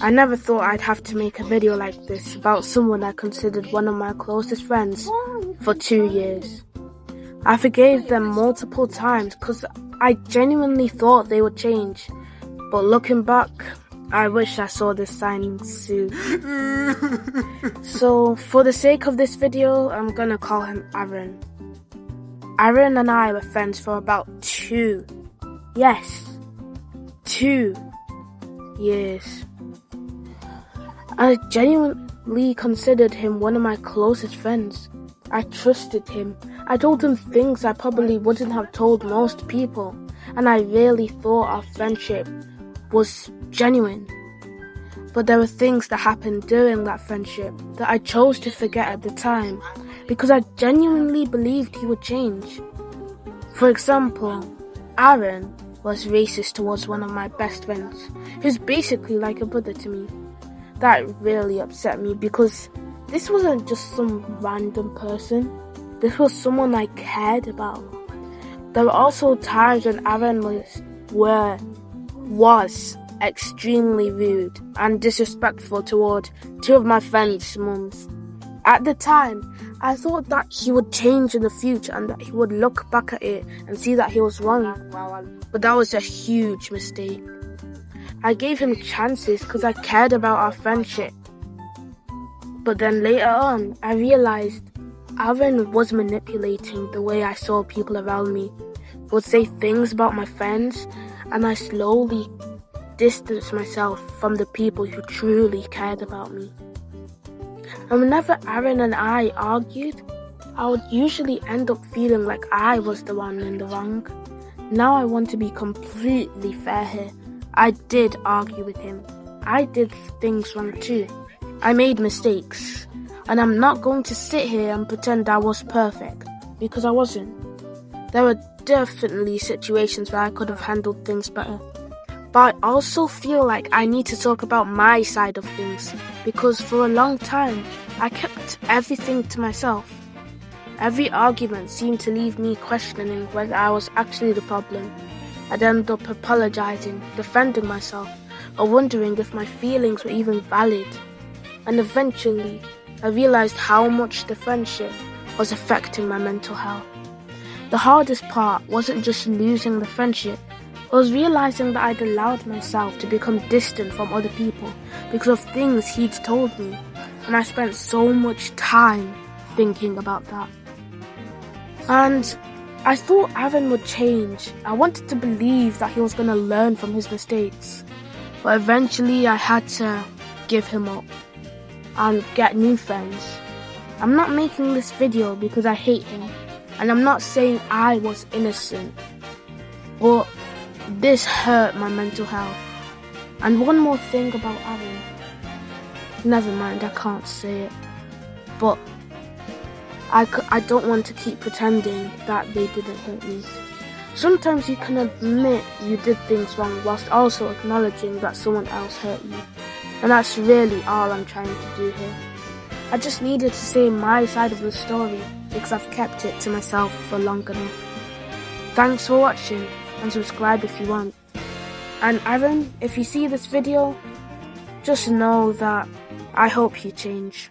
I never thought I'd have to make a video like this about someone I considered one of my closest friends for 2 years. I forgave them multiple times because I genuinely thought they would change. But looking back, I wish I saw this sign soon. So for the sake of this video, I'm gonna call him Aaron. Aaron and I were friends for about 2 years. I genuinely considered him one of my closest friends. I trusted him. I told him things I probably wouldn't have told most people, and I really thought our friendship was genuine. But there were things that happened during that friendship that I chose to forget at the time because I genuinely believed he would change. For example, Aaron was racist towards one of my best friends, who's basically like a brother to me. That really upset me because this wasn't just some random person. This was someone I cared about. There were also times when Aaron was extremely rude and disrespectful toward 2 of my friends' mums. At the time, I thought that he would change in the future and that he would look back at it and see that he was wrong. But that was a huge mistake. I gave him chances because I cared about our friendship. But then later on, I realized Aaron was manipulating the way I saw people around me. He would say things about my friends, and I slowly distanced myself from the people who truly cared about me. And whenever Aaron and I argued, I would usually end up feeling like I was the one in the wrong. Now I want to be completely fair here. I did argue with him. I did things wrong too. I made mistakes. And I'm not going to sit here and pretend I was perfect, because I wasn't. There were definitely situations where I could have handled things better. But I also feel like I need to talk about my side of things, because for a long time, I kept everything to myself. Every argument seemed to leave me questioning whether I was actually the problem. I'd end up apologizing, defending myself, or wondering if my feelings were even valid. And eventually, I realized how much the friendship was affecting my mental health. The hardest part wasn't just losing the friendship, it was realizing that I'd allowed myself to become distant from other people because of things he'd told me, and I spent so much time thinking about that. And I thought Aaron would change. I wanted to believe that he was going to learn from his mistakes, but eventually I had to give him up and get new friends. I'm not making this video because I hate him, and I'm not saying I was innocent, but this hurt my mental health. And one more thing about Aaron. Never mind, I can't say it. But I don't want to keep pretending that they didn't hurt me. Sometimes you can admit you did things wrong whilst also acknowledging that someone else hurt you. And that's really all I'm trying to do here. I just needed to say my side of the story because I've kept it to myself for long enough. Thanks for watching, and subscribe if you want. And Aaron, if you see this video, just know that I hope you change.